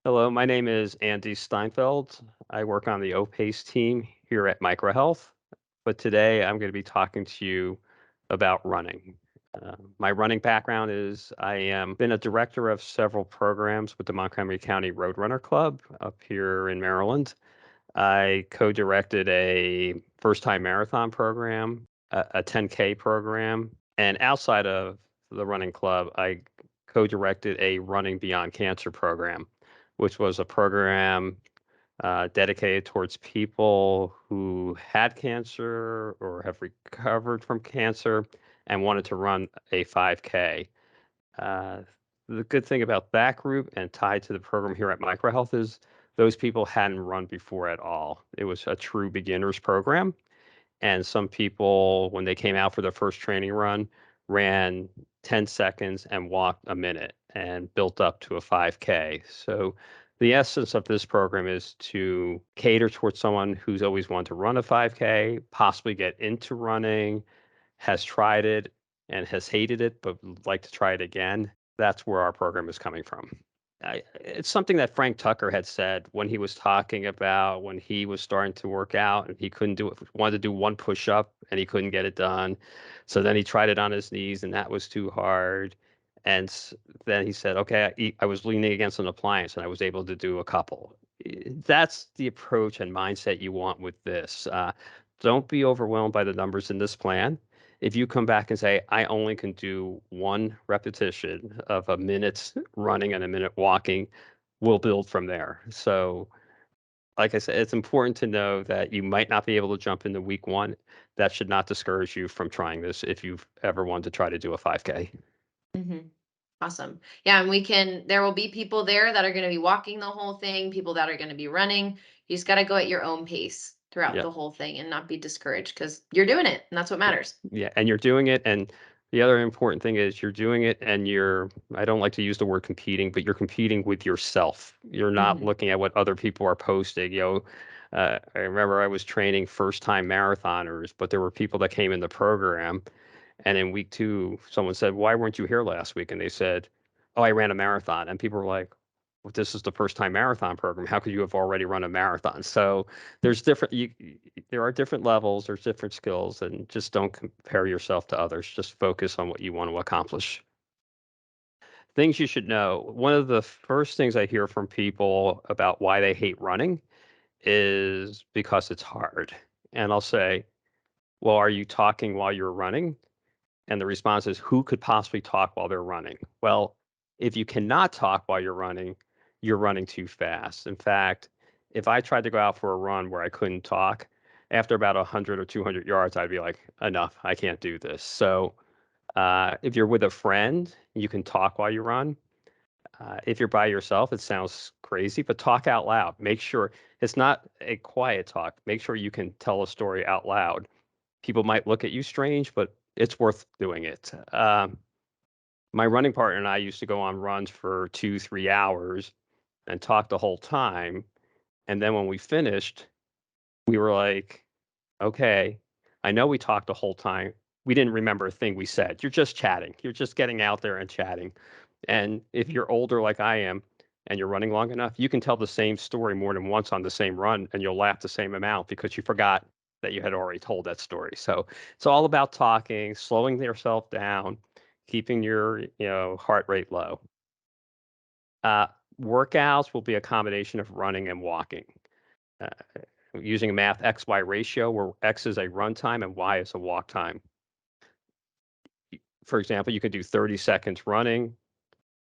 Hello, my name is Andy Steinfeld. I work on the OPACE team here at MicroHealth, but today I'm going to be talking to you about running. My running background is I am been a director of several programs with the Montgomery County Roadrunner Club up here in Maryland. I co-directed a first-time marathon program, a 10K program, and outside of the running club, I co-directed a Running Beyond Cancer program, which was a program dedicated towards people who had cancer or have recovered from cancer and wanted to run a 5K. Uh, the good thing about that group and tied to the program here at MicroHealth is those people hadn't run before at all. It was a true beginners program. And some people, when they came out for their first training run, ran 10 seconds and walked a minute and built up to a 5K. So the essence of this program is to cater towards someone who's always wanted to run a 5K, possibly get into running, has tried it and has hated it, but would like to try it again. That's where our program is coming from. It's something that Frank Tucker had said when he was talking about when he was starting to work out and he couldn't do it, wanted to do one push up and he couldn't get it done. So then he tried it on his knees and that was too hard. And then he said, okay, I was leaning against an appliance and I was able to do a couple. That's the approach and mindset you want with this. Don't be overwhelmed by the numbers in this plan. If you come back and say, I only can do one repetition of a minute running and a minute walking, we'll build from there. So, like I said, it's important to know that you might not be able to jump into week one. That should not discourage you from trying this if you've ever wanted to try to do a 5K. hmm Awesome. Yeah, and there will be people there that are going to be walking the whole thing, people that are going to be running. You just got to go at your own pace throughout Yeah. the whole thing and not be discouraged because you're doing it and that's what Yeah. matters. Yeah, and you're doing it, and the other important thing is you're doing it and I don't like to use the word competing, but you're competing with yourself. You're not hmm looking at what other people are posting. I remember I was training first-time marathoners, but there were people that came in the program, and in week 2, someone said, "Why weren't you here last week?" And they said, "Oh, I ran a marathon." And people were like, "Well, this is the first-time marathon program. How could you have already run a marathon?" So there's there are different levels, there's different skills, and just don't compare yourself to others. Just focus on what you want to accomplish. Things you should know. One of the first things I hear from people about why they hate running is because it's hard. And I'll say, "Well, are you talking while you're running?" And the response is, who could possibly talk while they're running? Well, if you cannot talk while you're running too fast. In fact, if I tried to go out for a run where I couldn't talk, after about 100 or 200 yards, I'd be like, enough, I can't do this. So if you're with a friend, you can talk while you run. If you're by yourself, it sounds crazy, but talk out loud. Make sure it's not a quiet talk. Make sure you can tell a story out loud. People might look at you strange, but it's worth doing it. My running partner and I used to go on runs for 2, 3 hours and talk the whole time. And then when we finished, we were like, okay, I know we talked the whole time. We didn't remember a thing we said. You're just chatting. You're just getting out there and chatting. And if you're older like I am and you're running long enough, you can tell the same story more than once on the same run and you'll laugh the same amount because you forgot that you had already told that story. So it's all about talking, slowing yourself down, keeping your, heart rate low. Uh, Workouts will be a combination of running and walking. Uh, Using a math XY ratio where X is a run time and Y is a walk time. For example, you could do 30 seconds running,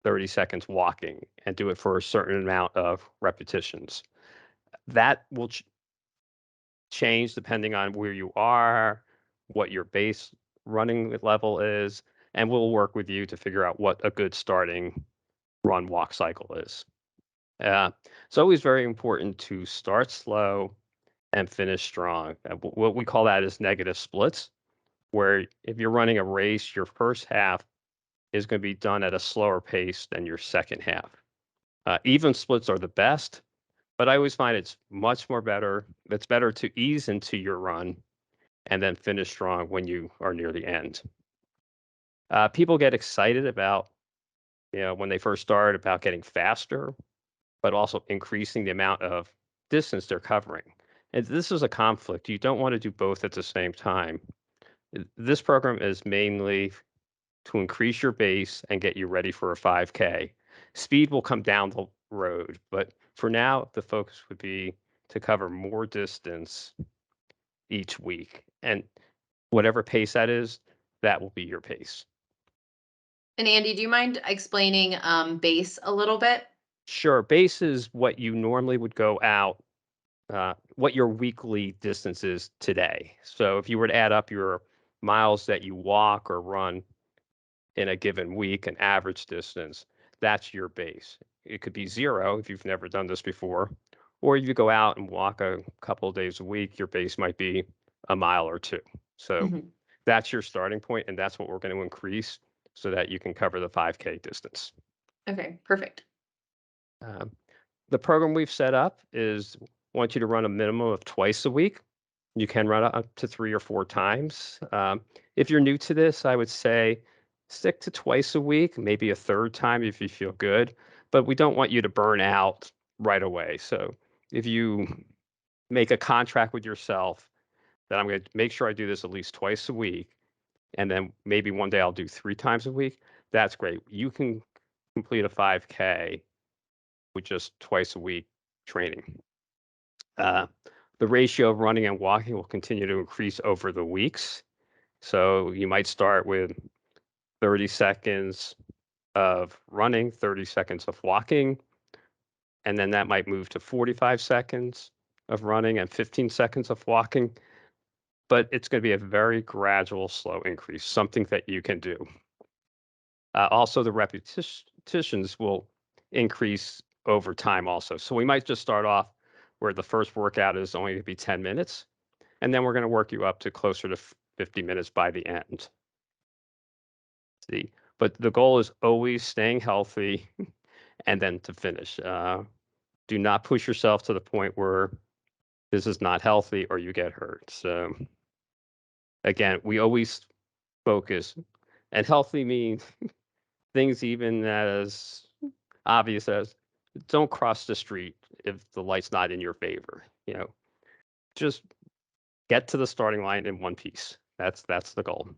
30 seconds walking, and do it for a certain amount of repetitions. That will change depending on where you are, what your base running level is, and we'll work with you to figure out what a good starting run walk cycle is. It's always very important to start slow and finish strong. What we call that is negative splits, where if you're running a race, your first half is going to be done at a slower pace than your second half. Even splits are the best, but I always find it's better to ease into your run and then finish strong when you are near the end. People get excited about, when they first start about getting faster. but also increasing the amount of distance they're covering. And this is a conflict. You don't want to do both at the same time. This program is mainly to increase your base and get you ready for a 5K. Speed will come down the road, but for now, the focus would be to cover more distance each week. And whatever pace that is, that will be your pace. And Andy, do you mind explaining base a little bit? Sure, base is what you normally would go out, what your weekly distance is today. So if you were to add up your miles that you walk or run in a given week, an average distance, that's your base. It could be 0 if you've never done this before, or if you go out and walk a couple of days a week, your base might be a mile or 2. So Mhm. that's your starting point, and that's what we're gonna increase so that you can cover the 5K distance. Okay, perfect. Um, the program we've set up is want you to run a minimum of twice a week. You can run it up to 3 or 4 times. If you're new to this, I would say stick to twice a week, maybe a third time if you feel good, but we don't want you to burn out right away. So if you make a contract with yourself that I'm going to make sure I do this at least twice a week, and then maybe one day I'll do 3 times a week, that's great. You can complete a 5K with just twice a week training. Uh, the ratio of running and walking will continue to increase over the weeks. So you might start with 30 seconds of running, 30 seconds of walking, and then that might move to 45 seconds of running and 15 seconds of walking. But it's going to be a very gradual, slow increase, something that you can do. Also, the repetitions will increase over time also. So we might just start off where the first workout is only to be 10 minutes, and then we're going to work you up to closer to 50 minutes by the end. See, but the goal is always staying healthy and then to finish. Do not push yourself to the point where this is not healthy or you get hurt. So again, we always focus, and healthy means things even as obvious as don't cross the street if the light's not in your favor. Just get to the starting line in one piece. That's the goal.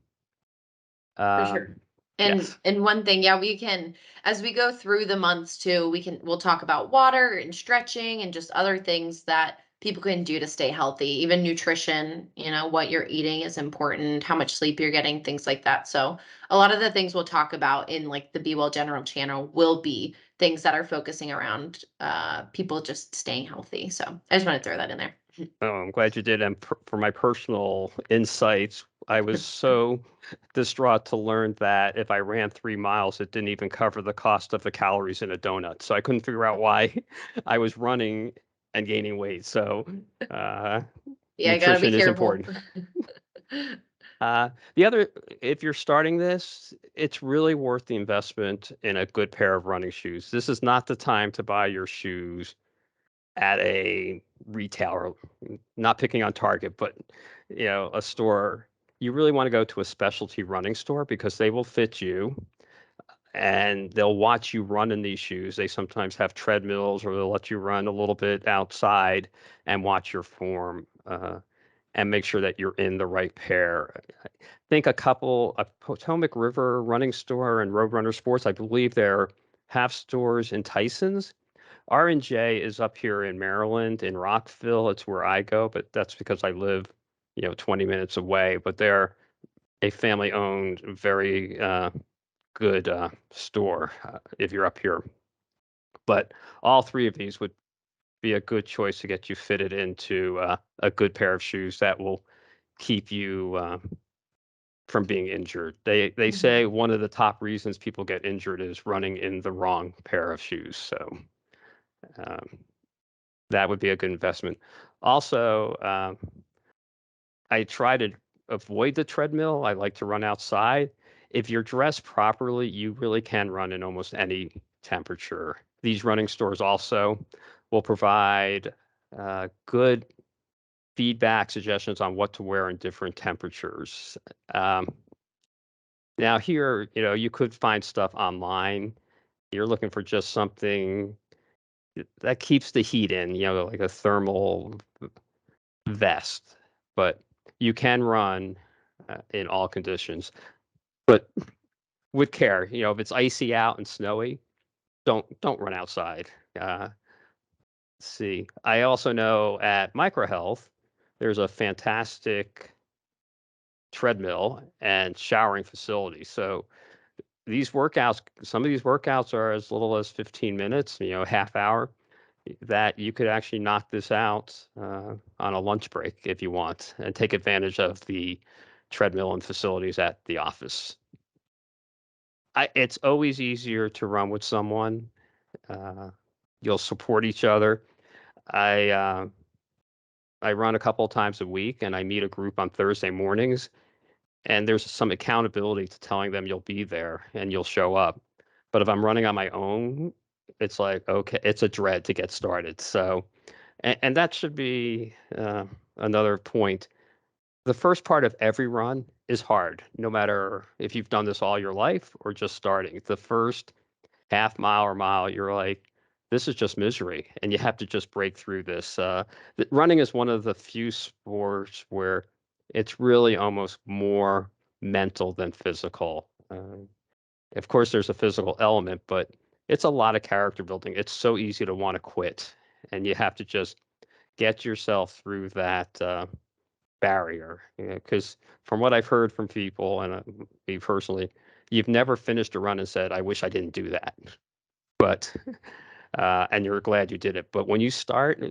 For sure. Um, And yes. and one thing, yeah, we can as we go through the months too, we'll talk about water and stretching and just other things that people can do to stay healthy. Even nutrition, what you're eating is important, how much sleep you're getting, things like that. So a lot of the things we'll talk about in like the Be Well General channel will be things that are focusing around people just staying healthy. So I just want to throw that in there. Oh, I'm glad you did. And for my personal insights, I was so distraught to learn that if I ran 3 miles, it didn't even cover the cost of the calories in a donut. So I couldn't figure out why I was running and gaining weight. So uh, Yeah, I gotta be nutrition is careful. important. The other, if you're starting this, it's really worth the investment in a good pair of running shoes. This is not the time to buy your shoes at a retailer, not picking on Target, but a store. You really want to go to a specialty running store because they will fit you and they'll watch you run in these shoes. They sometimes have treadmills or they'll let you run a little bit outside and watch your form and make sure that you're in the right pair. I think a Potomac River running store and Roadrunner Sports, I believe they're have stores in Tyson's. R&J is up here in Maryland, in Rockville. It's where I go, but that's because I live, 20 minutes away. But they're a family-owned, very good store if you're up here. But all three of these would be a good choice to get you fitted into a good pair of shoes that will keep you from being injured. They Mhm. say one of the top reasons people get injured is running in the wrong pair of shoes. So um, that would be a good investment. Also, I try to avoid the treadmill. I like to run outside. If you're dressed properly, you really can run in almost any temperature. These running stores also will provide good feedback suggestions on what to wear in different temperatures. Um, Now here, you could find stuff online. You're looking for just something that keeps the heat in, like a thermal vest. But you can run in all conditions, but with care. If it's icy out and snowy, don't run outside. See, I also know at MicroHealth, there's a fantastic treadmill and showering facility. So some of these workouts are as little as 15 minutes, half hour, that you could actually knock this out on a lunch break if you want and take advantage of the treadmill and facilities at the office. It's always easier to run with someone. Uh, you'll support each other. I uh, I run a couple of times a week, and I meet a group on Thursday mornings, and there's some accountability to telling them you'll be there and you'll show up. But if I'm running on my own, it's like, okay, it's a dread to get started. So, and that should be another point. The first part of every run is hard, no matter if you've done this all your life or just starting. The first half mile or mile, you're like, this is just misery, and you have to just break through this. Running is one of the few sports where it's really almost more mental than physical. Of course, there's a physical element, but it's a lot of character building. It's so easy to want to quit, and you have to just get yourself through that barrier. Because from what I've heard from people, and me personally, you've never finished a run and said, "I wish I didn't do that." But and you're glad you did it. But when you start,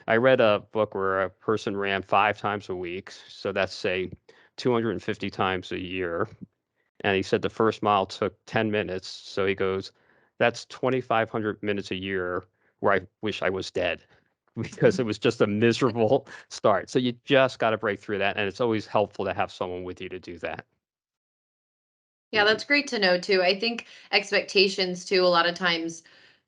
I read a book where a person ran 5 times a week, so that's say 250 times a year, and he said the first mile took 10 minutes. So he goes, "That's 2,500 minutes a year where I wish I was dead." Because it was just a miserable start. So you just got to break through that, and it's always helpful to have someone with you to do that. Yeah, Mhm. that's great to know too. I think expectations too, a lot of times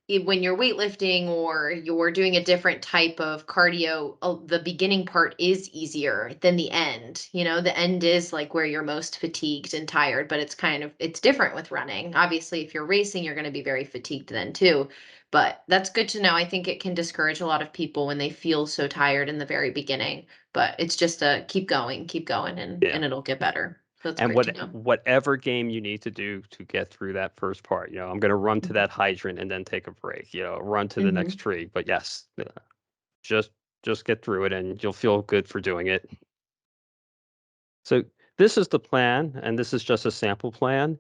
when you're weightlifting or you're doing a different type of cardio, the beginning part is easier than the end. The end is like where you're most fatigued and tired, but it's different with running. Obviously, if you're racing, you're going to be very fatigued then too. But that's good to know. I think it can discourage a lot of people when they feel so tired in the very beginning. But it's just a keep going, and Yeah. it'll get better. So that's And great to know. whatever game you need to do to get through that first part, I'm going to run to Mhm. that hydrant and then take a break, run to the next Mhm. tree. But yes, just just get through it and you'll feel good for doing it. So this is the plan, and this is just a sample plan.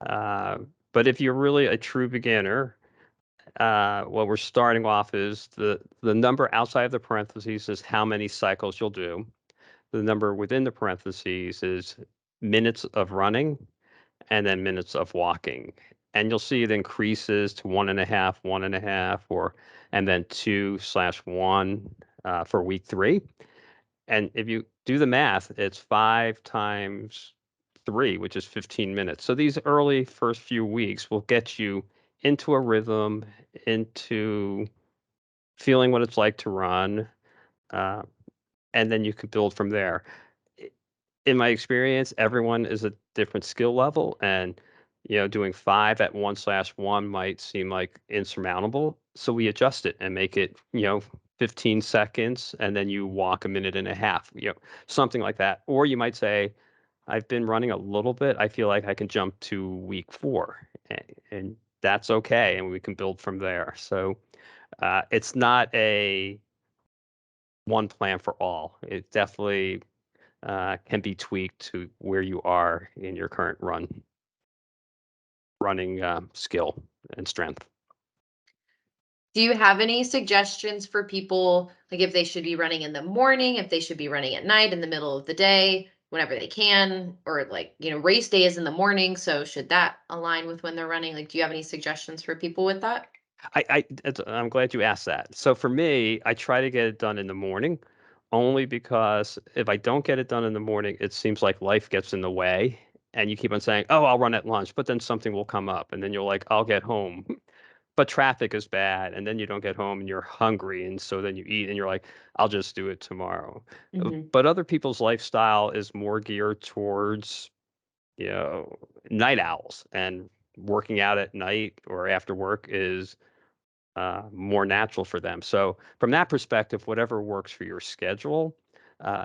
Uh, but if you're really a true beginner, what we're starting off is the number outside of the parentheses is how many cycles you'll do. The number within the parentheses is minutes of running and then minutes of walking. And you'll see it increases to 1.5, 1.5, and then 2/1 for week 3. And if you do the math, it's 5 times 3, which is 15 minutes. So these early first few weeks will get you into a rhythm, into feeling what it's like to run, uh, and then you can build from there. I- In my experience, everyone is a different skill level, and doing 5 at 1/1 might seem like insurmountable. So we adjust it and make it 15 seconds, and then you walk a minute and a half, something like that. Or you might say, I've been running a little bit. I feel like I can jump to week 4, and that's okay, and we can build from there. So it's not a one plan for all. It definitely can be tweaked to where you are in your current running skill and strength. Do you have any suggestions for people, like if they should be running in the morning, if they should be running at night, in the middle of the day, whenever they can, or like, race day is in the morning, so should that align with when they're running? Like, do you have any suggestions for people with that? I'm glad you asked that. So for me, I try to get it done in the morning, only because if I don't get it done in the morning, it seems like life gets in the way, and you keep on saying, "Oh, I'll run at lunch," but then something will come up, and then you're like, "I'll get home." But traffic is bad, and then you don't get home and you're hungry, and so then you eat and you're like, "I'll just do it tomorrow." Hmm. But other people's lifestyle is more geared towards, you know, night owls, and working out at night or after work is more natural for them. So from that perspective, whatever works for your schedule,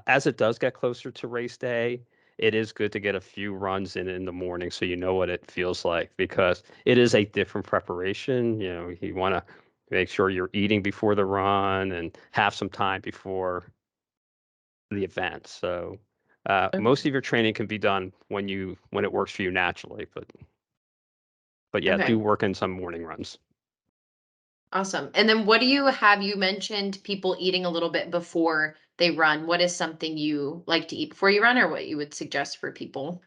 as it does get closer to race day, it is good to get a few runs in the morning so you know what it feels like because it is a different preparation. You know, you want to make sure you're eating before the run and have some time before the event. So most Okay. of your training can be done when it works for you naturally, but yeah, do Okay. work in some morning runs. Awesome. And then what do you have? You mentioned people eating a little bit before they run. What is something you like to eat before you run, or what you would suggest for people?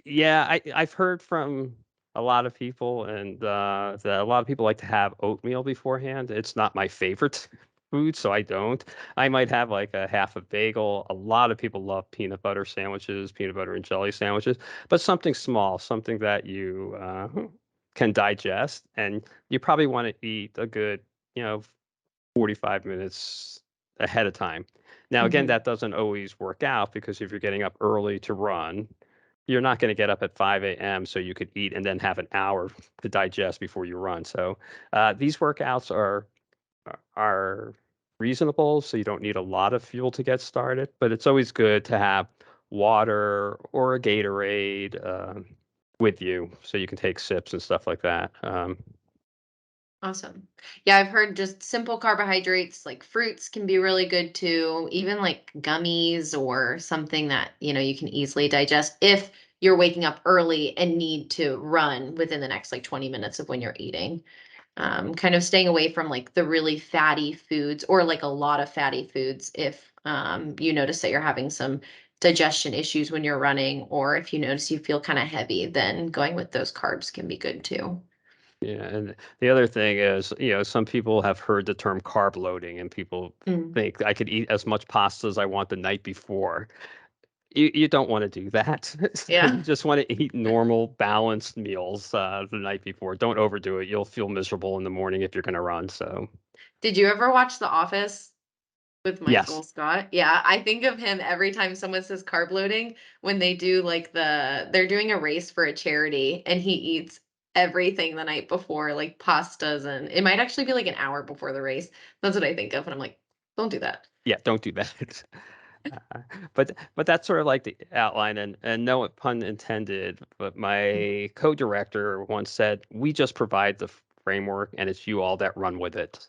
Yeah, I've heard from a lot of people, and that a lot of people like to have oatmeal beforehand. It's not my favorite food, so I don't. I might have like a half a bagel. A lot of people love peanut butter sandwiches, peanut butter and jelly sandwiches, but something small, something that you can digest, and you probably want to eat a good, you know, 45 minutes ahead of time. Now, again, Hmm. that doesn't always work out because if you're getting up early to run, you're not going to get up at 5 a.m. so you could eat and then have an hour to digest before you run. So these workouts are reasonable, so you don't need a lot of fuel to get started. But it's always good to have water or a Gatorade with you, so you can take sips and stuff like that. Awesome. Yeah, I've heard just simple carbohydrates like fruits can be really good too, even like gummies or something that, you can easily digest if you're waking up early and need to run within the next like 20 minutes of when you're eating. Kind of staying away from like the really fatty foods or like a lot of fatty foods if you notice that you're having some digestion issues when you're running, or if you notice you feel kind of heavy, then going with those carbs can be good too. Yeah, and the other thing is, some people have heard the term carb loading, and people Mm, think I could eat as much pasta as I want the night before. You don't want to do that. yeah. You just want to eat normal, balanced meals the night before. Don't overdo it. You'll feel miserable in the morning if you're going to run. So, Did you ever watch The Office with yes, Michael Scott? Yeah, I think of him every time someone says carb loading when they do like they're doing a race for a charity and he eats everything the night before, like pastas, and it might actually be like an hour before the race. That's what I think of. And I'm like, don't do that. yeah, don't do that. Uh, but that's sort of like the outline, and no pun intended. But Mm. my co-director once said, "We just provide the framework, and it's you all that run with it."